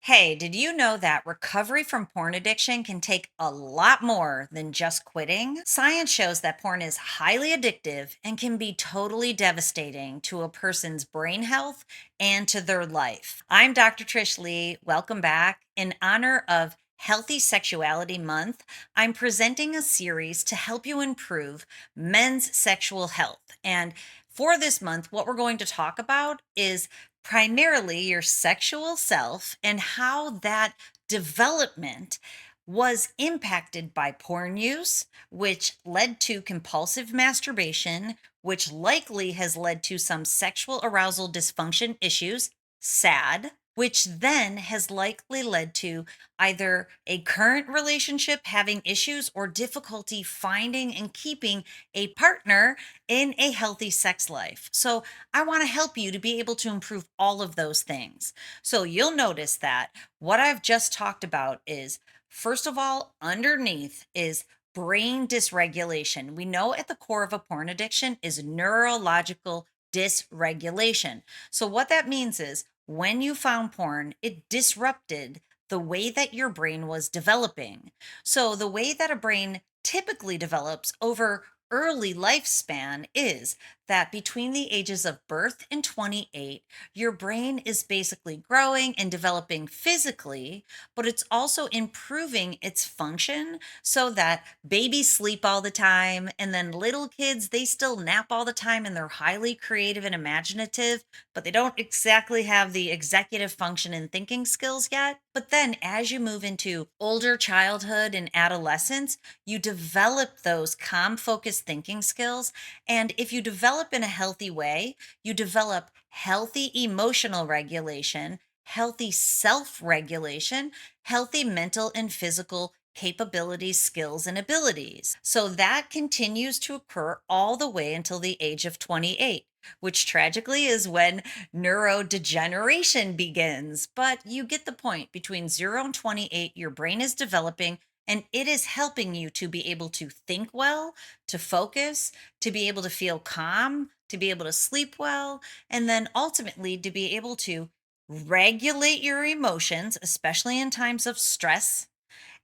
Hey, did you know that recovery from porn addiction can take a lot more than just quitting? Science shows that porn is highly addictive and can be totally devastating to a person's brain health and to their life. I'm Dr. Trish Leigh. Welcome back. In honor of Healthy Sexuality Month, I'm presenting a series to help you improve men's sexual health. And for this month, what we're going to talk about is primarily your sexual self and how that development was impacted by porn use, which led to compulsive masturbation, which likely has led to some sexual arousal dysfunction issues, sad, which then has likely led to either a current relationship having issues or difficulty finding and keeping a partner in a healthy sex life. So, I want to help you to be able to improve all of those things. So you'll notice that what I've just talked about is, first of all, underneath is brain dysregulation. We know at the core of a porn addiction is neurological dysregulation. So what that means is when you found porn, it disrupted the way that your brain was developing. So the way that a brain typically develops over early lifespan is that between the ages of birth and 28, your brain is basically growing and developing physically, but it's also improving its function so that babies sleep all the time. And then little kids, they still nap all the time and they're highly creative and imaginative, but they don't exactly have the executive function and thinking skills yet. But then as you move into older childhood and adolescence, you develop those calm, focused thinking skills. And if you develop in a healthy way, you develop healthy emotional regulation, healthy self regulation, healthy mental and physical capabilities, skills, and abilities. So that continues to occur all the way until the age of 28, which tragically is when neurodegeneration begins. But you get the point. Between 0 and 28, your brain is developing and it is helping you to be able to think well, to focus, to be able to feel calm, to be able to sleep well, and then ultimately to be able to regulate your emotions, especially in times of stress,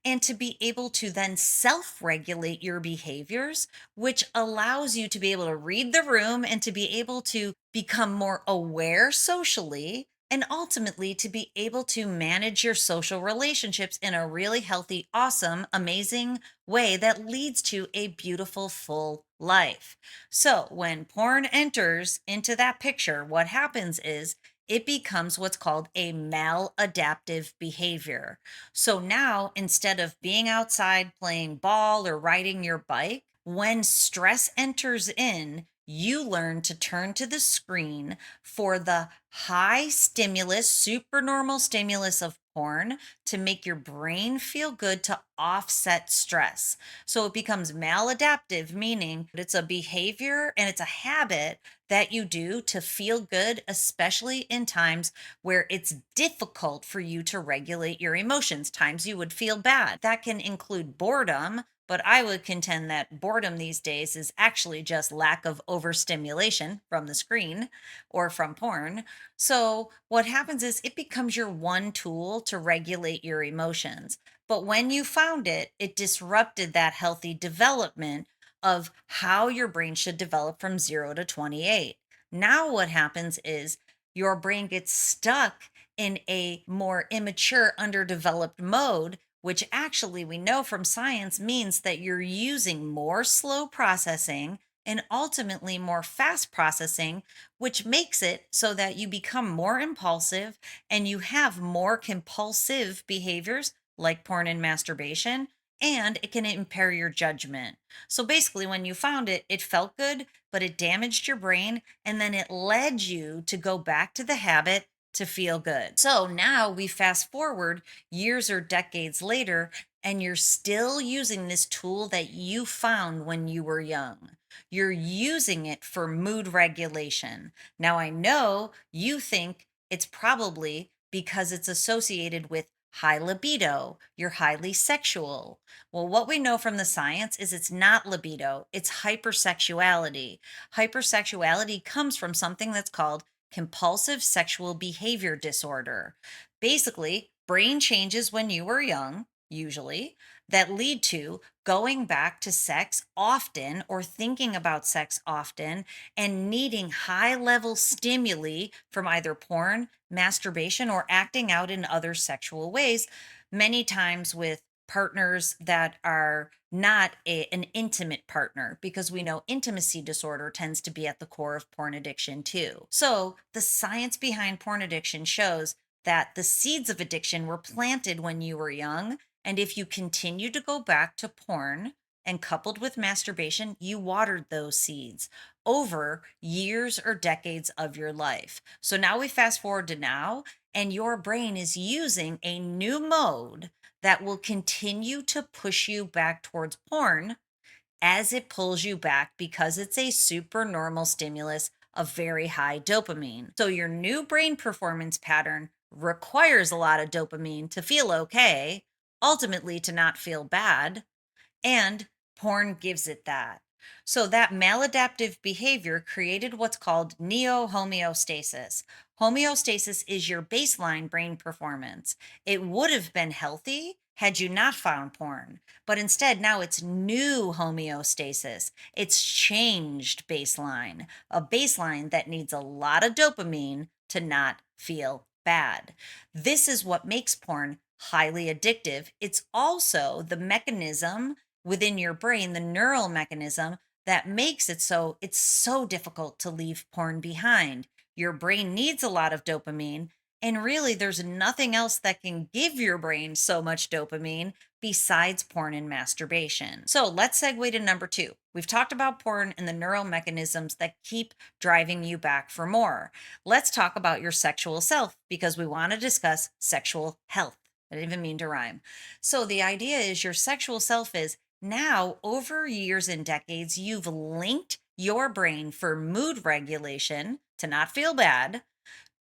and to be able to then self regulate your behaviors, which allows you to be able to read the room and to be able to become more aware socially. And ultimately, to be able to manage your social relationships in a really healthy, awesome, amazing way that leads to a beautiful, full life. So, when porn enters into that picture, what happens is it becomes what's called a maladaptive behavior. So now, instead of being outside playing ball or riding your bike, when stress enters in, you learn to turn to the screen for the high stimulus, supernormal stimulus of porn to make your brain feel good to offset stress. So it becomes maladaptive, meaning it's a behavior and it's a habit that you do to feel good, especially in times where it's difficult for you to regulate your emotions, times you would feel bad. That can include boredom, but I would contend that boredom these days is actually just lack of overstimulation from the screen or from porn. So, what happens is it becomes your one tool to regulate your emotions. But when you found it, it disrupted that healthy development of how your brain should develop from 0 to 28. Now, what happens is your brain gets stuck in a more immature, underdeveloped mode, which actually we know from science means that you're using more slow processing and ultimately more fast processing, which makes it so that you become more impulsive and you have more compulsive behaviors like porn and masturbation, and it can impair your judgment. So basically, when you found it, it felt good, but it damaged your brain and then it led you to go back to the habit to feel good. So now we fast forward years or decades later, and you're still using this tool that you found when you were young. You're using it for mood regulation. Now, I know you think it's probably because it's associated with high libido, you're highly sexual. Well, what we know from the science is it's not libido, it's hypersexuality. Hypersexuality comes from something that's called compulsive sexual behavior disorder. Basically, brain changes when you were young, usually, that lead to going back to sex often or thinking about sex often and needing high level stimuli from either porn, masturbation, or acting out in other sexual ways, many times with partners that are not an intimate partner, because we know intimacy disorder tends to be at the core of porn addiction too. So, the science behind porn addiction shows that the seeds of addiction were planted when you were young. And if you continue to go back to porn and coupled with masturbation, you watered those seeds over years or decades of your life. So now we fast forward to now, and your brain is using a new mode that will continue to push you back towards porn as it pulls you back because it's a super normal stimulus of very high dopamine. So your new brain performance pattern requires a lot of dopamine to feel okay, ultimately to not feel bad, and porn gives it that. So that maladaptive behavior created what's called neo-homeostasis. Homeostasis is your baseline brain performance. It would have been healthy had you not found porn, but instead now it's new homeostasis. It's changed baseline, a baseline that needs a lot of dopamine to not feel bad. This is what makes porn highly addictive. It's also the mechanism within your brain, the neural mechanism that makes it so it's so difficult to leave porn behind. Your brain needs a lot of dopamine, and really, there's nothing else that can give your brain so much dopamine besides porn and masturbation. So let's segue to number two. We've talked about porn and the neural mechanisms that keep driving you back for more. Let's talk about your sexual self because we want to discuss sexual health. I didn't even mean to rhyme. So the idea is your sexual self is now, over years and decades, you've linked your brain for mood regulation to not feel bad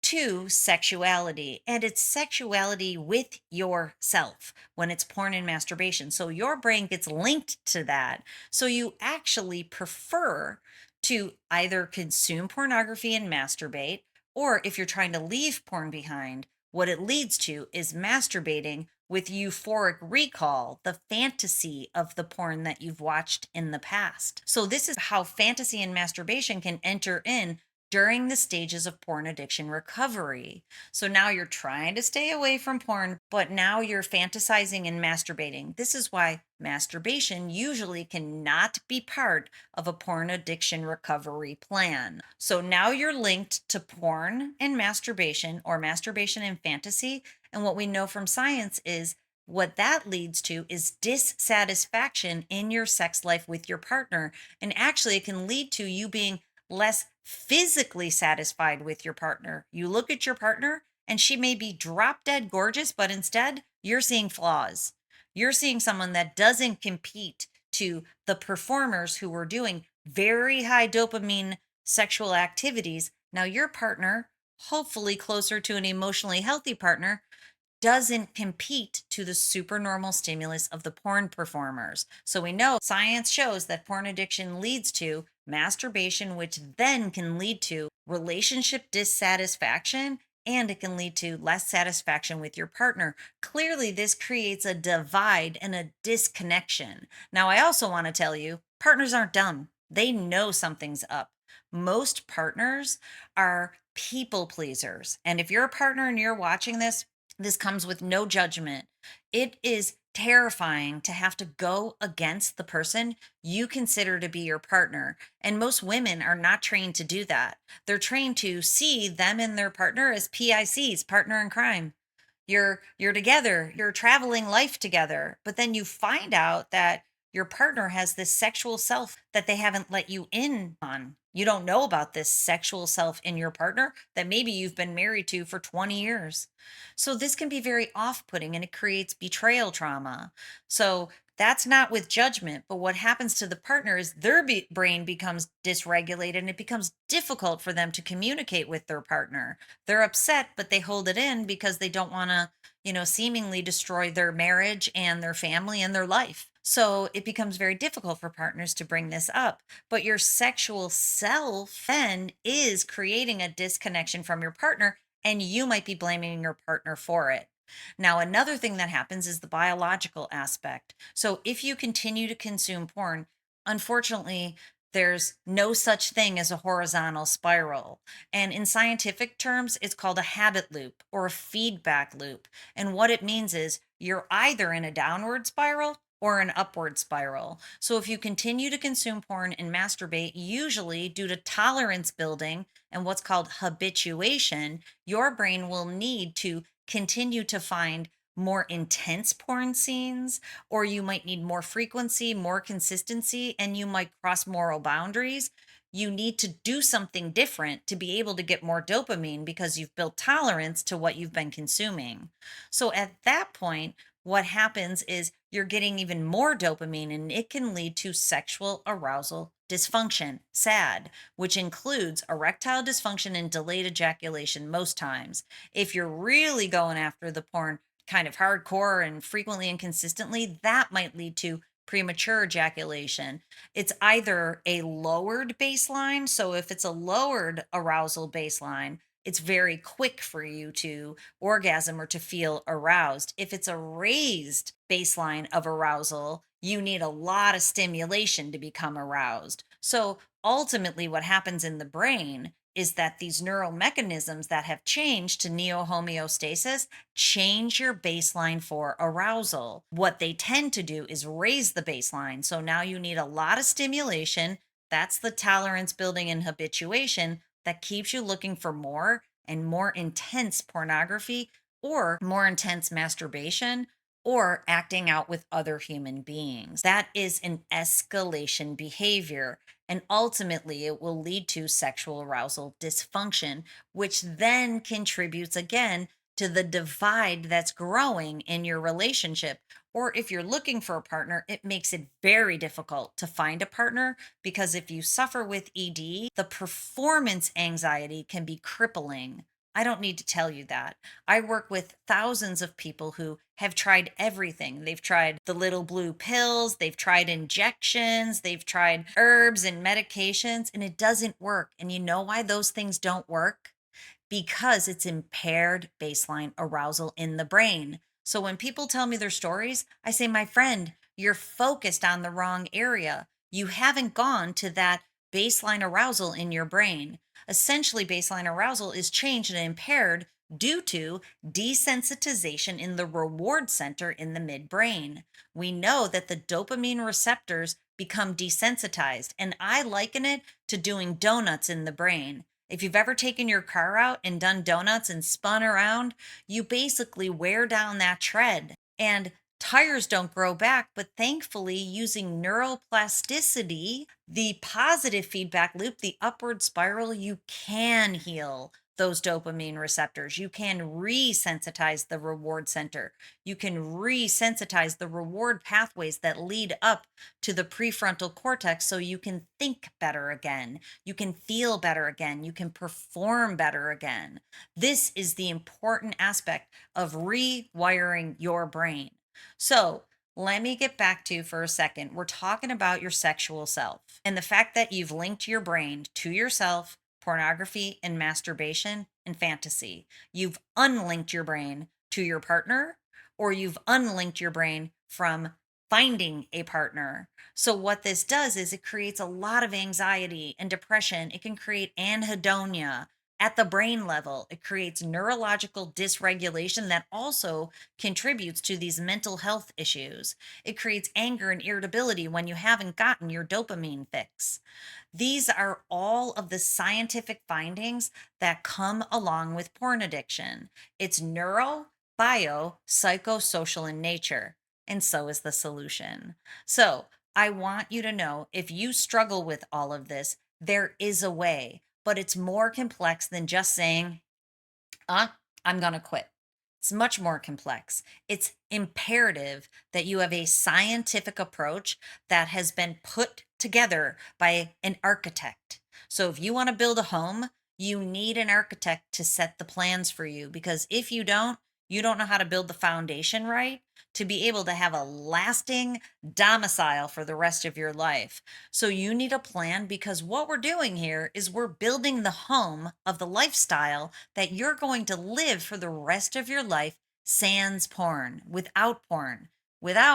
to sexuality, and it's sexuality with yourself when it's porn and masturbation. So your brain gets linked to that. So you actually prefer to either consume pornography and masturbate, or if you're trying to leave porn behind, what it leads to is masturbating with euphoric recall, the fantasy of the porn that you've watched in the past. So, this is how fantasy and masturbation can enter in during the stages of porn addiction recovery. So now you're trying to stay away from porn, but now you're fantasizing and masturbating. This is why masturbation usually cannot be part of a porn addiction recovery plan. So now you're linked to porn and masturbation, or masturbation and fantasy. And what we know from science is what that leads to is dissatisfaction in your sex life with your partner. And actually, it can lead to you being less physically satisfied with your partner. You look at your partner and she may be drop dead gorgeous, but instead you're seeing flaws. You're seeing someone that doesn't compete to the performers who were doing very high dopamine sexual activities. Now, your partner, hopefully closer to an emotionally healthy partner, doesn't compete to the supernormal stimulus of the porn performers. So we know science shows that porn addiction leads to masturbation, which then can lead to relationship dissatisfaction, and it can lead to less satisfaction with your partner. Clearly, this creates a divide and a disconnection. Now, I also want to tell you, partners aren't dumb. They know something's up. Most partners are people pleasers. And if you're a partner and you're watching this comes with no judgment. It is terrifying to have to go against the person you consider to be your partner. And most women are not trained to do that. They're trained to see them and their partner as PICs, partner in crime. You're together, you're traveling life together, but then you find out that your partner has this sexual self that they haven't let you in on. You don't know about this sexual self in your partner that maybe you've been married to for 20 years. So this can be very off-putting and it creates betrayal trauma. So that's not with judgment, but what happens to the partner is their brain becomes dysregulated and it becomes difficult for them to communicate with their partner. They're upset, but they hold it in because they don't want to, seemingly destroy their marriage and their family and their life. So it becomes very difficult for partners to bring this up. But your sexual self then is creating a disconnection from your partner, and you might be blaming your partner for it. Now, another thing that happens is the biological aspect. So, if you continue to consume porn, unfortunately, there's no such thing as a horizontal spiral. And in scientific terms, it's called a habit loop or a feedback loop. And what it means is you're either in a downward spiral or an upward spiral. So if you continue to consume porn and masturbate, usually due to tolerance building and what's called habituation, your brain will need to continue to find more intense porn scenes, or you might need more frequency, more consistency, and you might cross moral boundaries. You need to do something different to be able to get more dopamine because you've built tolerance to what you've been consuming. So at that point, what happens is you're getting even more dopamine and it can lead to sexual arousal dysfunction, SAD, which includes erectile dysfunction and delayed ejaculation most times. If you're really going after the porn kind of hardcore and frequently and consistently, that might lead to premature ejaculation. It's either a lowered baseline. So if it's a lowered arousal baseline, it's very quick for you to orgasm or to feel aroused. If it's a raised baseline of arousal, you need a lot of stimulation to become aroused. So ultimately, what happens in the brain is that these neural mechanisms that have changed to neo homeostasis change your baseline for arousal. What they tend to do is raise the baseline. So now you need a lot of stimulation. That's the tolerance building and habituation that keeps you looking for more and more intense pornography or more intense masturbation or acting out with other human beings. That is an escalation behavior. And ultimately, it will lead to sexual arousal dysfunction, which then contributes again to the divide that's growing in your relationship. Or if you're looking for a partner, it makes it very difficult to find a partner because if you suffer with ED, the performance anxiety can be crippling. I don't need to tell you that. I work with thousands of people who have tried everything. They've tried the little blue pills, they've tried injections, they've tried herbs and medications, and it doesn't work. And you know why those things don't work? Because it's impaired baseline arousal in the brain. So when people tell me their stories, I say, my friend, you're focused on the wrong area. You haven't gone to that baseline arousal in your brain. Essentially, baseline arousal is changed and impaired due to desensitization in the reward center in the midbrain. We know that the dopamine receptors become desensitized, and I liken it to doing donuts in the brain. If you've ever taken your car out and done donuts and spun around, you basically wear down that tread and tires don't grow back. But thankfully, using neuroplasticity, the positive feedback loop, the upward spiral, you can heal those dopamine receptors. You can resensitize the reward center. You can resensitize the reward pathways that lead up to the prefrontal cortex so you can think better again. You can feel better again. You can perform better again. This is the important aspect of rewiring your brain. So, let me get back to for a second. We're talking about your sexual self and the fact that you've linked your brain to yourself, pornography, and masturbation and fantasy. You've unlinked your brain to your partner, or you've unlinked your brain from finding a partner. So, what this does is it creates a lot of anxiety and depression. It can create anhedonia at the brain level. It creates neurological dysregulation that also contributes to these mental health issues. It creates anger and irritability when you haven't gotten your dopamine fix. These are all of the scientific findings that come along with porn addiction. It's neuro, bio, psychosocial in nature, and so is the solution. So, I want you to know if you struggle with all of this, there is a way, but it's more complex than just saying, I'm going to quit. It's much more complex. It's imperative that you have a scientific approach that has been put together by an architect. So if you want to build a home, you need an architect to set the plans for you because if you don't know how to build the foundation right to be able to have a lasting domicile for the rest of your life. So you need a plan because what we're doing here is we're building the home of the lifestyle that you're going to live for the rest of your life sans porn, without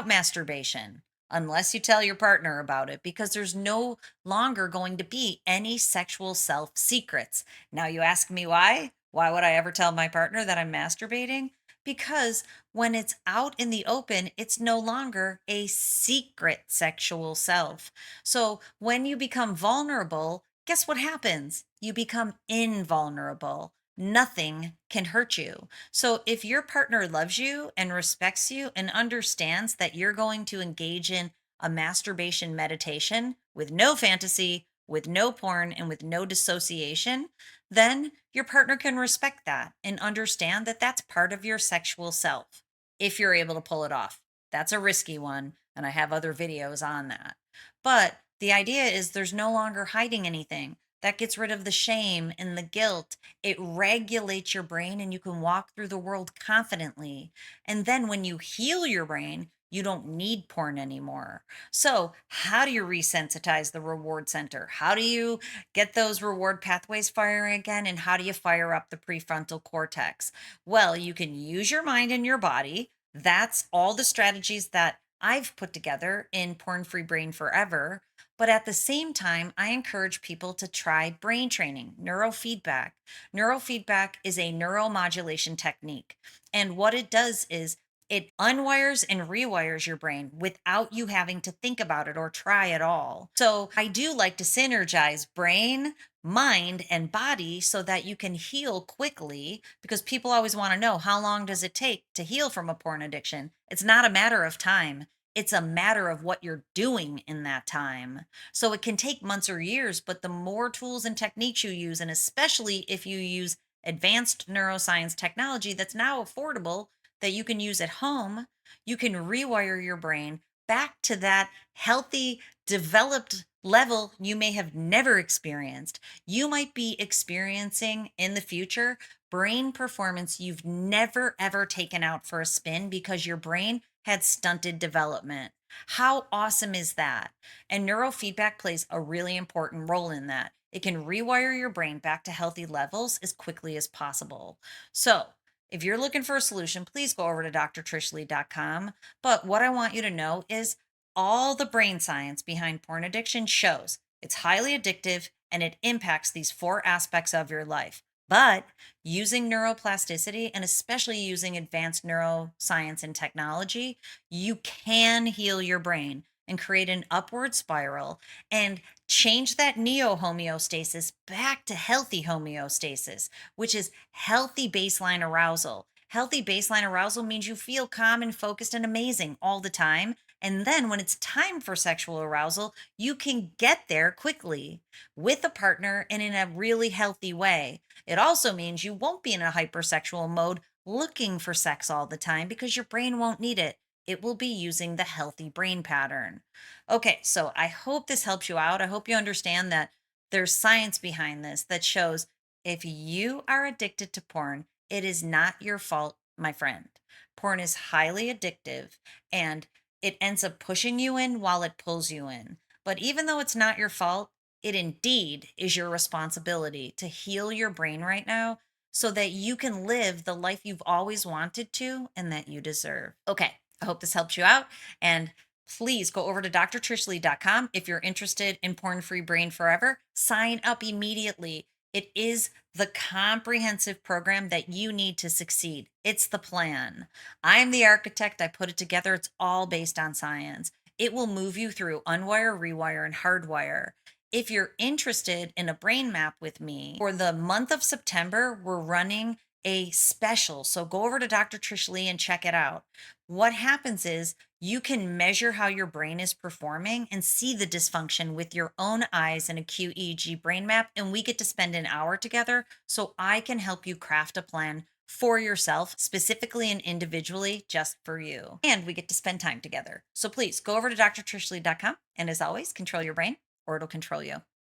masturbation, unless you tell your partner about it, because there's no longer going to be any sexual self secrets. Now, you ask me why? Why would I ever tell my partner that I'm masturbating? Because when it's out in the open, it's no longer a secret sexual self. So when you become vulnerable, guess what happens? You become invulnerable. Nothing can hurt you. So if your partner loves you and respects you and understands that you're going to engage in a masturbation meditation with no fantasy, with no porn, and with no dissociation, then your partner can respect that and understand that that's part of your sexual self if you're able to pull it off. That's a risky one, and I have other videos on that. But the idea is there's no longer hiding anything. That gets rid of the shame and the guilt. It regulates your brain, and you can walk through the world confidently. And then when you heal your brain, you don't need porn anymore. So, how do you resensitize the reward center? How do you get those reward pathways firing again? And how do you fire up the prefrontal cortex? Well, you can use your mind and your body. That's all the strategies that I've put together in Porn Free Brain Forever. But at the same time, I encourage people to try brain training, neurofeedback. Neurofeedback is a neuromodulation technique. And what it does is it unwires and rewires your brain without you having to think about it or try at all. So I do like to synergize brain, mind, and body so that you can heal quickly, because people always want to know, how long does it take to heal from a porn addiction? It's not a matter of time. It's a matter of what you're doing in that time. So it can take months or years, but the more tools and techniques you use, and especially if you use advanced neuroscience technology that's now affordable, that you can use at home, you can rewire your brain back to that healthy, developed level you may have never experienced. You might be experiencing in the future brain performance you've never ever taken out for a spin because your brain had stunted development. How awesome is that? And neurofeedback plays a really important role in that. It can rewire your brain back to healthy levels as quickly as possible. So, if you're looking for a solution, please go over to drtrishleigh.com. But what I want you to know is all the brain science behind porn addiction shows it's highly addictive and it impacts these four aspects of your life. But using neuroplasticity and especially using advanced neuroscience and technology, you can heal your brain and create an upward spiral and change that neo homeostasis back to healthy homeostasis, which is healthy baseline arousal. Healthy baseline arousal means you feel calm and focused and amazing all the time. And then when it's time for sexual arousal, you can get there quickly with a partner and in a really healthy way. It also means you won't be in a hypersexual mode looking for sex all the time because your brain won't need it. It will be using the healthy brain pattern. Okay, so I hope this helps you out. I hope you understand that there's science behind this that shows if you are addicted to porn, it is not your fault, my friend. Porn is highly addictive and it ends up pushing you in while it pulls you in. But even though it's not your fault, it indeed is your responsibility to heal your brain right now so that you can live the life you've always wanted to and that you deserve. Okay, I hope this helps you out. And please go over to drtrishleigh.com if you're interested in Porn Free Brain Forever. Sign up immediately. It is the comprehensive program that you need to succeed. It's the plan. I'm the architect. I put it together. It's all based on science. It will move you through unwire, rewire, and hardwire. If you're interested in a brain map with me, for the month of September, we're running a special. So go over to Dr. Trish Leigh and check it out. What happens is you can measure how your brain is performing and see the dysfunction with your own eyes in a QEEG brain map. And we get to spend an hour together so I can help you craft a plan for yourself, specifically and individually, just for you. And we get to spend time together. So please go over to drtrishleigh.com. And as always, control your brain or it'll control you.